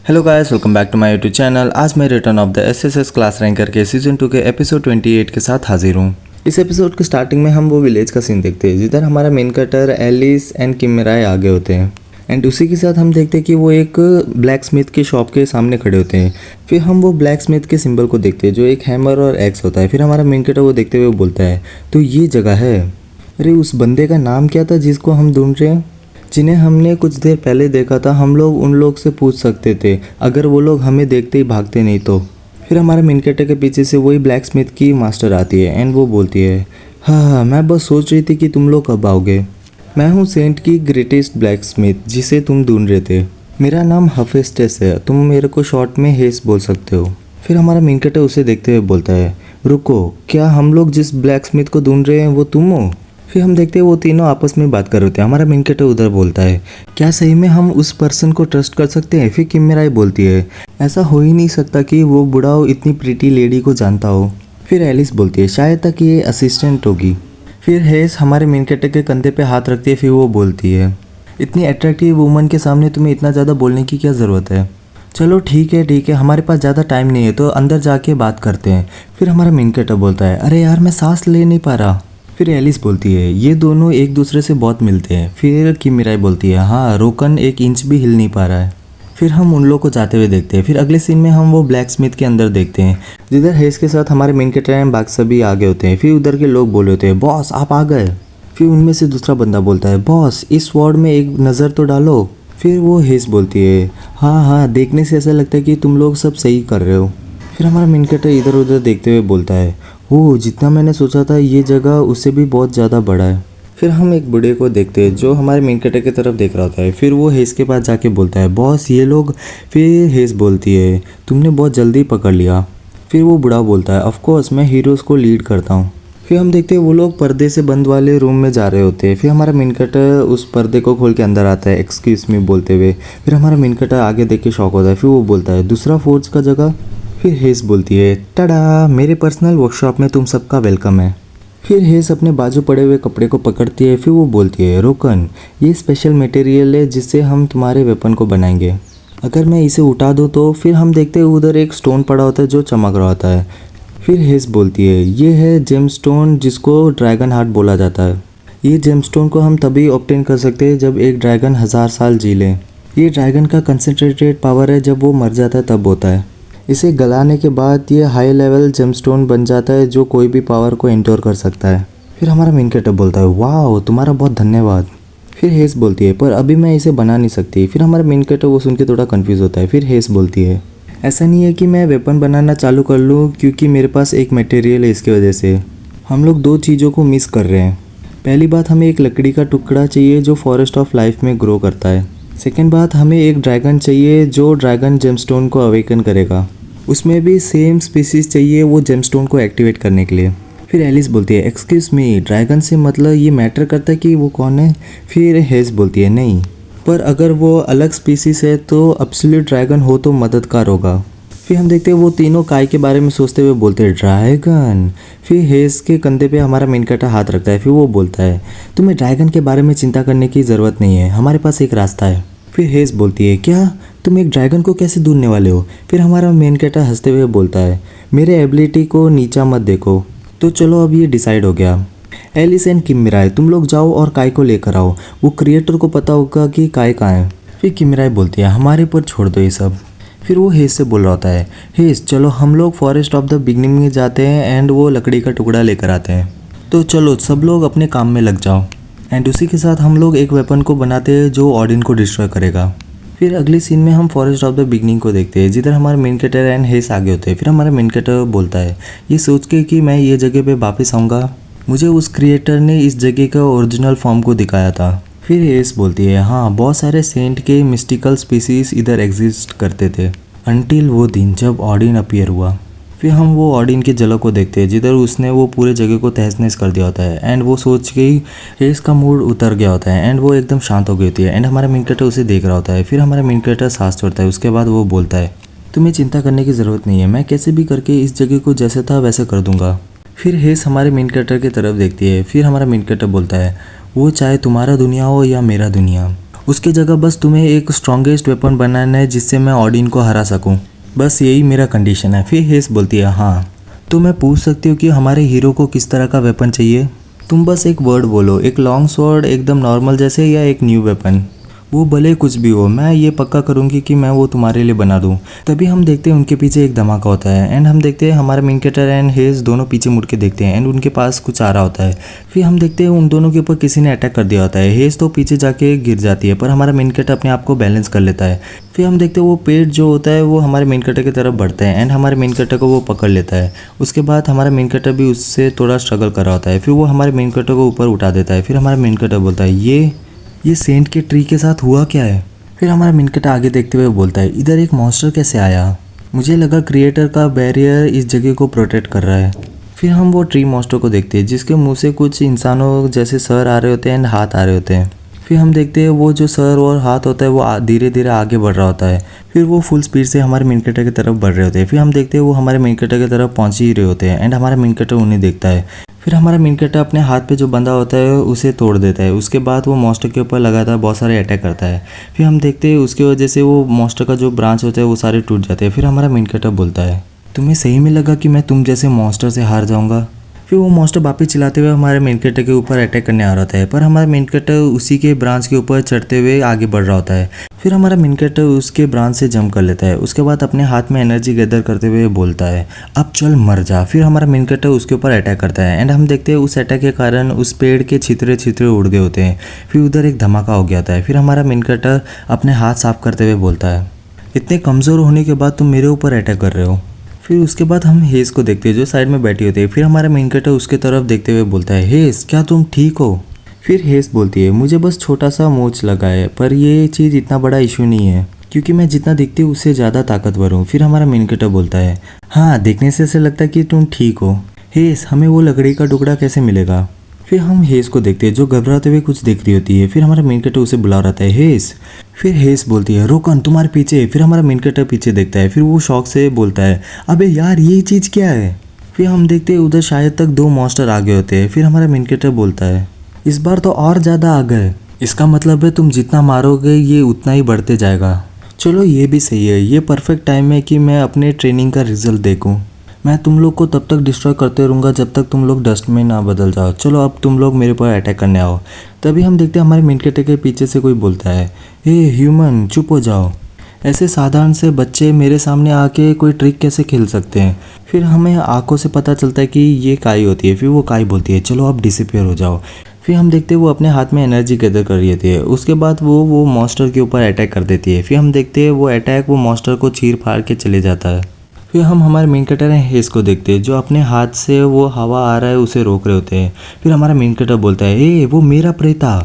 Hello guys, welcome back to my YouTube channel. आज मैं return of the SSS class ranker के season 2 के episode 28 के साथ हाजिर हूँ। इस एपिसोड के स्टार्टिंग में हम वो विलेज का सीन देखते हैं जिधर हमारा मेन कैरेक्टर एलिस एंड किमराय आगे होते हैं एंड उसी के साथ हम देखते हैं कि वो एक ब्लैक स्मिथ की शॉप के सामने खड़े होते हैं। फिर हम वो ब्लैक स्मिथ के सिंबल को देखते हैं जो एक हैमर और एक्स होता है। फिर हमारा मेन कैरेक्टर वो देखते हुए बोलता है, तो ये जगह है। अरे उस बंदे का नाम क्या था जिसको हम ढूंढ रहे हैं, जिन्हें हमने कुछ देर पहले देखा था। हम लोग उन लोग से पूछ सकते थे अगर वो लोग हमें देखते ही भागते नहीं तो। फिर हमारे मेन कैरेक्टर के पीछे से वही ब्लैक स्मिथ की मास्टर आती है एंड वो बोलती है, हाँ मैं बस सोच रही थी कि तुम लोग कब आओगे। मैं हूँ सेंट की ग्रेटेस्ट ब्लैक स्मिथ जिसे तुम ढूंढ रहे थे। मेरा नाम हफेस्टेस है, तुम मेरे को शॉर्ट में हेस बोल सकते हो। फिर हमारा मेन कैरेक्टर उसे देखते हुए बोलता है, रुको, क्या हम लोग जिस ब्लैक स्मिथ को ढूंढ रहे हैं वो तुम हो? फिर हम देखते हैं वो तीनों आपस में बात कर रहे होते हैं। हमारा मेन कैरेक्टर उधर बोलता है, क्या सही में हम उस पर्सन को ट्रस्ट कर सकते हैं? फिर किमराय बोलती है, ऐसा हो ही नहीं सकता कि वो बुढ़ाओ इतनी प्रीटी लेडी को जानता हो। फिर एलिस बोलती है, शायद तक ये असिस्टेंट होगी। फिर हेस हमारे मेन कैरेक्टर के कंधे पे हाथ रखती है। फिर वो बोलती है, इतनी अट्रैक्टिव वुमन के सामने तुम्हें इतना ज़्यादा बोलने की क्या ज़रूरत है? चलो ठीक है, हमारे पास ज़्यादा टाइम नहीं है तो अंदर जाके बात करते हैं। फिर हमारा मेन कैरेक्टर बोलता है, अरे यार मैं सांस ले नहीं पा रहा। फिर एलिस बोलती है, ये दोनों एक दूसरे से बहुत मिलते हैं। फिर किमराय बोलती है, हाँ रोकन एक इंच भी हिल नहीं पा रहा है। फिर हम उन लोग को जाते हुए देखते हैं। फिर अगले सीन में हम वो ब्लैक स्मिथ के अंदर देखते हैं जिधर हेस के साथ हमारे मेन कैरेक्टर एंड बाकी सभी आगे होते हैं। फिर उधर के लोग बोले होते हैं, बॉस आप आ गए। फिर उनमें से दूसरा बंदा बोलता है, बॉस इस वार्ड में एक नज़र तो डालो। फिर वो हेस बोलती है, हाँ देखने से ऐसा लगता है कि तुम लोग सब सही कर रहे हो। फिर हमारा मेन कैरेक्टर इधर उधर देखते हुए बोलता है, ओह जितना मैंने सोचा था ये जगह उससे भी बहुत ज़्यादा बड़ा है। फिर हम एक बूढ़े को देखते हैं जो हमारे मेन कैरेक्टर की तरफ देख रहा होता है। फिर वो हेस के पास जाके बोलता है, बॉस ये लोग। फिर हेस बोलती है, तुमने बहुत जल्दी पकड़ लिया। फिर वो बूढ़ा बोलता है, ऑफ कोर्स मैं हीरोज़ को लीड करता हूँ। फिर हम देखते हैं वो लोग पर्दे से बंद वाले रूम में जा रहे होते हैं। फिर हमारा मेन कैरेक्टर उस पर्दे को खोल के अंदर आता है एक्सक्यूज मी बोलते हुए। फिर हमारा मेन कैरेक्टर आगे देख के शॉक होता है। फिर वो बोलता है, दूसरा फोर्स का जगह? फिर हेस बोलती है, टडा मेरे पर्सनल वर्कशॉप में तुम सबका वेलकम है। फिर हेस अपने बाजू पड़े हुए कपड़े को पकड़ती है। फिर वो बोलती है, रोकन ये स्पेशल मटेरियल है जिससे हम तुम्हारे वेपन को बनाएंगे। अगर मैं इसे उठा दूँ तो? फिर हम देखते हैं उधर एक स्टोन पड़ा होता है जो चमक रहा होता है। फिर हेस बोलती है, ये है जेम स्टोन जिसको ड्रैगन हार्ट बोला जाता है। ये जेम स्टोन को हम तभी ऑब्टेन कर सकते हैं जब एक ड्रैगन 1000 साल जी ले। ये ड्रैगन का कंसनट्रेटेड पावर है, जब वो मर जाता है तब होता है। इसे गलाने के बाद ये हाई लेवल जेमस्टोन बन जाता है जो कोई भी पावर को एंटोर कर सकता है। फिर हमारा मेन कैरेक्टर बोलता है, वाह तुम्हारा बहुत धन्यवाद। फिर हेस बोलती है, पर अभी मैं इसे बना नहीं सकती। फिर हमारा मेन कैरेक्टर वो सुन के थोड़ा कंफ्यूज होता है। फिर हेस बोलती है, ऐसा नहीं है कि मैं वेपन बनाना चालू कर लूँ क्योंकि मेरे पास एक मटेरियल है, इसकी वजह से हम लोग दो चीज़ों को मिस कर रहे हैं। पहली बात, हमें एक लकड़ी का टुकड़ा चाहिए जो फॉरेस्ट ऑफ लाइफ में ग्रो करता है। सेकेंड बात, हमें एक ड्रैगन चाहिए जो ड्रैगन जेमस्टोन को अवेकन करेगा। उसमें भी सेम स्पीसीज चाहिए वो जेमस्टोन को एक्टिवेट करने के लिए। फिर एलिस बोलती है, एक्सक्यूज मी ड्रैगन से मतलब ये मैटर करता है कि वो कौन है? फिर हेस बोलती है, नहीं, पर अगर वो अलग स्पीसीज है तो एब्सोल्यूट ड्रैगन हो तो मददगार होगा। फिर हम देखते हैं वो तीनों काय के बारे में सोचते हुए बोलते हैं, ड्रैगन। फिर हेस के कंधे पे हमारा मेन कैरेक्टर हाथ रखता है। फिर वो बोलता है, तुम्हें ड्रैगन के बारे में चिंता करने की ज़रूरत नहीं है, हमारे पास एक रास्ता है। फिर हेस बोलती है, क्या तुम एक ड्रैगन को कैसे ढूंढने वाले हो? फिर हमारा मेन कैरेक्टर हंसते हुए बोलता है, मेरे एबिलिटी को नीचा मत देखो। तो चलो अब ये डिसाइड हो गया, एलिस एंड किमराय तुम लोग जाओ और काय को लेकर आओ। वो क्रिएटर को पता होगा कि काय कहाँ है। फिर किमराय बोलती है, हमारे पर छोड़ दो ये सब। फिर वो हेस से बोल रहा होता है, हेस चलो हम लोग फॉरेस्ट ऑफ द बिगनिंग में जाते हैं एंड वो लकड़ी का टुकड़ा लेकर आते हैं। तो चलो सब लोग अपने काम में लग जाओ। एंड उसी के साथ हम लोग एक वेपन को बनाते हैं जो ऑडिन को डिस्ट्रॉय करेगा। फिर अगले सीन में हम फॉरेस्ट ऑफ द बिगनिंग को देखते हैं जिधर हमारे मेन कैरेक्टर एंड हेस आगे होते हैं। फिर हमारा मेन कैरेक्टर बोलता है, ये सोच के कि मैं ये जगह पे वापस आऊँगा, मुझे उस क्रिएटर ने इस जगह का ओरिजिनल फॉर्म को दिखाया था। फिर हेस बोलती है, हाँ बहुत सारे सेंट के मिस्टिकल स्पीसीज इधर एग्जिस्ट करते थे अनटिल वो दिन जब ऑडिन अपीयर हुआ। फिर हम वो ऑडिन के जगह को देखते हैं जिधर उसने वो पूरे जगह को तहस नहस कर दिया होता है एंड वो सोच के ही हेस का मूड उतर गया होता है एंड वो एकदम शांत हो गई होती है एंड हमारा मेन कैरेक्टर उसे देख रहा होता है। फिर हमारा मेन कैरेक्टर सांस छोड़ता है। उसके बाद वो बोलता है, तुम्हें चिंता करने की ज़रूरत नहीं है, मैं कैसे भी करके इस जगह को जैसे था वैसे कर दूंगा। फिर हेस हमारे मेन कैरेक्टर की तरफ देखती है। फिर हमारा मेन कैरेक्टर बोलता है, वो चाहे तुम्हारा दुनिया हो या मेरा दुनिया, उसके जगह बस तुम्हें एक स्ट्रॉन्गेस्ट वेपन बनाना है जिससे मैं ऑडिन को हरा सकूं। बस यही मेरा कंडीशन है। फिर हेस बोलती है हाँ। तो मैं पूछ सकती हूँ कि हमारे हीरो को किस तरह का वेपन चाहिए? तुम बस एक वर्ड बोलो, एक लॉन्ग स्वॉर्ड एकदम नॉर्मल जैसे, या एक न्यू वेपन। वो भले कुछ भी हो, मैं ये पक्का करूँगी कि मैं वो तुम्हारे लिए बना दूँ। तभी हम देखते हैं उनके पीछे एक धमाका होता है एंड हम देखते हैं हमारे मेन कैरेक्टर एंड हेज दोनों पीछे मुड़ के देखते हैं एंड उनके पास कुछ आ रहा होता है। फिर हम देखते हैं उन दोनों के ऊपर किसी ने अटैक कर दिया होता है। हेज तो पीछे जाके गिर जाती है पर हमारा मेन कैरेक्टर अपने आप को बैलेंस कर लेता है। फिर हम देखते हैं वो पेड़ जो होता है वो हमारे मेन कैरेक्टर की तरफ बढ़ता है एंड हमारे मेन कैरेक्टर को वो पकड़ लेता है। उसके बाद हमारा मेन कैरेक्टर भी उससे थोड़ा स्ट्रगल कर रहा होता है। फिर वो हमारे मेन कैरेक्टर को ऊपर उठा देता है। फिर हमारा मेन कैरेक्टर बोलता है ये सेंट के ट्री के साथ हुआ क्या है? फिर हमारा मेन कैरेक्टर आगे देखते हुए बोलता है इधर एक मॉन्स्टर कैसे आया? मुझे लगा क्रिएटर का बैरियर इस जगह को प्रोटेक्ट कर रहा है। फिर हम वो ट्री मॉन्स्टर को देखते हैं जिसके मुंह से कुछ इंसानों जैसे सर आ रहे होते हैं एंड हाथ आ रहे होते हैं। फिर हम देखते हैं वो जो सर और हाथ होता है वो धीरे धीरे आगे बढ़ रहा होता है। फिर वो फुल स्पीड से हमारे मेन कैरेक्टर की तरफ बढ़ रहे होते हैं। फिर हम देखते हैं वो हमारे मेन कैरेक्टर की तरफ पहुंच ही रहे होते हैं एंड हमारा मेन कैरेक्टर उन्हें देखता है। फिर हमारा मेन कैरेक्टर अपने हाथ पे जो बंधा होता है उसे तोड़ देता है। उसके बाद वो मॉन्स्टर के ऊपर लगातार बहुत सारे अटैक करता है। फिर हम देखते हैं उसकी वजह से वो मॉन्स्टर का जो ब्रांच होता है वो सारे टूट जाते हैं। फिर हमारा मेन कैरेक्टर बोलता है तुम्हें सही में लगा कि मैं तुम जैसे मॉन्स्टर से हार जाऊंगा? फिर वो मॉन्स्टर वापस चिल्लाते हुए हमारे मेन कैरेक्टर के ऊपर अटैक करने आ रहा होता है पर हमारा मेन कैरेक्टर उसी के ब्रांच के ऊपर चढ़ते हुए आगे बढ़ रहा होता है। फिर हमारा मेन कैरेक्टर उसके ब्रांच से जंप कर लेता है। उसके बाद अपने हाथ में एनर्जी गैदर करते हुए बोलता है अब चल मर जा। फिर हमारा मेन कैरेक्टर उसके ऊपर अटैक करता है एंड हम देखते हैं उस अटैक के कारण उस पेड़ के छितरे छितरे उड़ गए होते हैं। फिर उधर एक धमाका हो गया था। फिर हमारा मेन कैरेक्टर अपने हाथ साफ करते हुए बोलता है इतने कमज़ोर होने के बाद तुम मेरे ऊपर अटैक कर रहे हो। फिर उसके बाद हम हेज को देखते हैं जो साइड में बैठी होती है। फिर हमारा मेन कैरेक्टर उसके तरफ देखते हुए बोलता है हेज क्या तुम ठीक हो? फिर हेज बोलती है मुझे बस छोटा सा मोच लगा है पर ये चीज़ इतना बड़ा इशू नहीं है क्योंकि मैं जितना दिखती हूँ उससे ज़्यादा ताकतवर हूँ। फिर हमारा मेन कैरेक्टर बोलता है हाँ देखने से ऐसा लगता है कि तुम ठीक हो। हेज हमें वो लकड़ी का टुकड़ा कैसे मिलेगा? फिर हम हेज को देखते हैं जो घबराते हुए कुछ देख रही होती है। फिर हमारा मेन कैरेक्टर उसे बुला रहा है हेज। फिर हेज बोलती है रोकन तुम्हारे पीछे। फिर हमारा मेन कैरेक्टर पीछे देखता है। फिर वो शौक से बोलता है अबे यार ये चीज़ क्या है? फिर हम देखते हैं उधर शायद तक 2 मॉन्स्टर आ गए होते हैं। फिर हमारा मेन कैरेक्टर बोलता है इस बार तो और ज़्यादा आ गए। इसका मतलब है तुम जितना मारोगे ये उतना ही बढ़ते जाएगा। चलो ये भी सही है। ये परफेक्ट टाइम है कि मैं अपने ट्रेनिंग का रिजल्ट देखूँ। मैं तुम लोग को तब तक डिस्ट्रॉय करते रहूँगा जब तक तुम लोग डस्ट में ना बदल जाओ। चलो अब तुम लोग मेरे पर अटैक करने आओ। तभी हम देखते हैं हमारे मेन कैरेक्टर के पीछे से कोई बोलता है हे ह्यूमन चुप हो जाओ। ऐसे साधारण से बच्चे मेरे सामने आके कोई ट्रिक कैसे खेल सकते हैं? फिर हमें आंखों से पता चलता है कि ये काई होती है। फिर वो काई बोलती है चलो अब डिसअपियर हो जाओ। फिर हम देखते हैं वो अपने हाथ में एनर्जी गैदर कर रही होती है। उसके बाद वो मॉन्स्टर के ऊपर अटैक कर देती है। फिर हम देखते हैं वो अटैक वो मॉन्स्टर को चीर फाड़ के चले जाता है। फिर हम हमारे मेन कैरेक्टर हेज को देखते हैं जो अपने हाथ से वो हवा आ रहा है उसे रोक रहे होते हैं। फिर हमारा मेन कैरेक्टर बोलता है ए वो मेरा प्रेता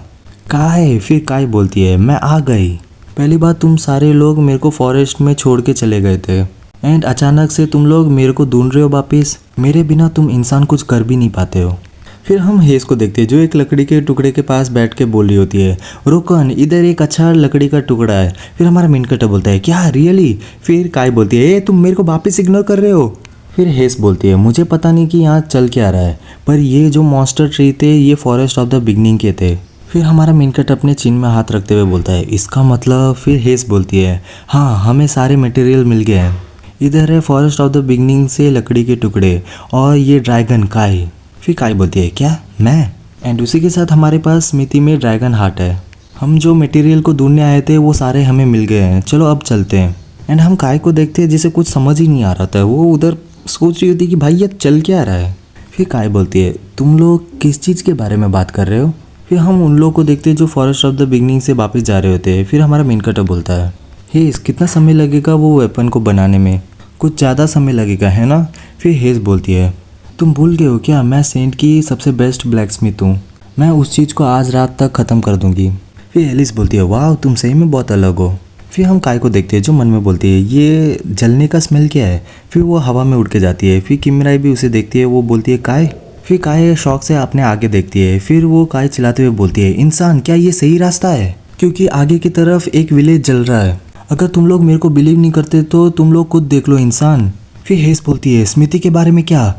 कहाँ है? फिर काई बोलती है मैं आ गई। पहली बार तुम सारे लोग मेरे को फॉरेस्ट में छोड़ के चले गए थे एंड अचानक से तुम लोग मेरे को ढूंढ रहे हो वापिस। मेरे बिना तुम इंसान कुछ कर भी नहीं पाते हो। फिर हम हेज को देखते हैं जो एक लकड़ी के टुकड़े के पास बैठ के बोल रही होती है रोकन इधर एक अच्छा लकड़ी का टुकड़ा है। फिर हमारा मेन कैरेक्टर बोलता है क्या रियली? फिर काई बोलती है ए तुम मेरे को वापस इग्नोर कर रहे हो। फिर हेज बोलती है मुझे पता नहीं कि यहाँ चल के आ रहा है पर ये जो मॉन्स्टर ट्री थे ये फॉरेस्ट ऑफ द बिगनिंग के थे। फिर हमारा मेन कैरेक्टर अपने चिन में हाथ रखते हुए बोलता है इसका मतलब? फिर हेज बोलती है हाँ हमें सारे मटेरियल मिल गए हैं। इधर है फॉरेस्ट ऑफ द बिगनिंग से लकड़ी के टुकड़े और ये ड्रैगन काई। फिर काई बोलती है क्या मैं? एंड उसी के साथ हमारे पास स्मृति में ड्रैगन हार्ट है। हम जो मटेरियल को ढूंढने आए थे वो सारे हमें मिल गए हैं। चलो अब चलते हैं। एंड हम काई को देखते हैं जिसे कुछ समझ ही नहीं आ रहा था। वो उधर सोच रही होती कि भाई ये चल क्या रहा है। फिर काई बोलती है तुम लोग किस चीज़ के बारे में बात कर रहे हो? फिर हम उन लोगों को देखते हैं जो फॉरेस्ट ऑफ द बिगनिंग से वापस जा रहे होते हैं। फिर हमारा मेन कैरेक्टर बोलता है हेज कितना समय लगेगा वो वेपन को बनाने में? कुछ ज़्यादा समय लगेगा है ना? फिर हेज बोलती है तुम भूल गए हो क्या मैं सेंट की सबसे बेस्ट ब्लैक स्मिथ हूँ। मैं उस चीज़ को आज रात तक ख़त्म कर दूँगी। फिर एलिस बोलती है वाह तुम सही में बहुत अलग हो। फिर हम काई को देखते हैं जो मन में बोलती है ये जलने का स्मेल क्या है? फिर वो हवा में उड़ के जाती है। फिर किमराई भी उसे देखती है। वो बोलती है काय। फिर काय शौक से अपने आगे देखती है। फिर वो काय चिल्लाते हुए बोलती है इंसान क्या ये सही रास्ता है? क्योंकि आगे की तरफ एक विलेज जल रहा है। अगर तुम लोग मेरे को बिलीव नहीं करते तो तुम लोग खुद देख लो इंसान। फिर हेस बोलती है स्मृति के बारे में क्या?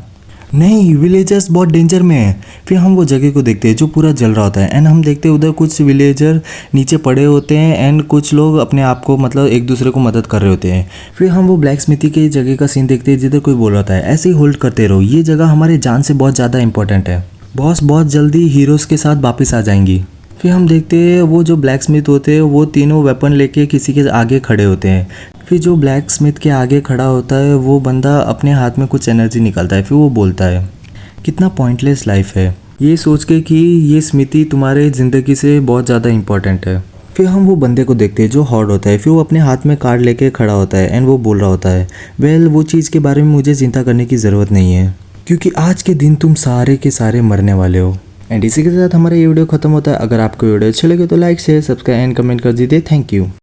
नहीं, विलेजर्स बहुत डेंजर में है। फिर हम वो जगह को देखते हैं जो पूरा जल रहा होता है एंड हम देखते हैं उधर कुछ विलेजर नीचे पड़े होते हैं एंड कुछ लोग अपने आप को मतलब एक दूसरे को मदद कर रहे होते हैं। फिर हम वो ब्लैक स्मिथी के जगह का सीन देखते हैं जिधर कोई बोल रहा था ऐसे ही होल्ड करते रहो, ये जगह हमारे जान से बहुत ज़्यादा इंपॉर्टेंट है, बॉस बहुत जल्दी हीरोज़ के साथ वापस आ जाएंगी। फिर हम देखते हैं वो जो ब्लैक स्मिथ होते हैं वो तीनों वेपन लेके किसी के आगे खड़े होते हैं। फिर जो ब्लैक स्मिथ के आगे खड़ा होता है वो बंदा अपने हाथ में कुछ एनर्जी निकालता है। फिर वो बोलता है कितना पॉइंटलेस लाइफ है, ये सोच के कि ये स्मिथी तुम्हारे ज़िंदगी से बहुत ज़्यादा इंपॉर्टेंट है। फिर हम वो बंदे को देखते हैं जो हॉर्ड होता है। फिर वो अपने हाथ में कार्ड लेके खड़ा होता है एंड वो बोल रहा होता है वेल वो चीज़ के बारे में मुझे चिंता करने की ज़रूरत नहीं है क्योंकि आज के दिन तुम सारे के सारे मरने वाले हो। एंड इसी के साथ हमारा ये वीडियो खत्म होता है। अगर आपको वीडियो अच्छे लगे तो like share subscribe and comment कर दीजिए। Thank you.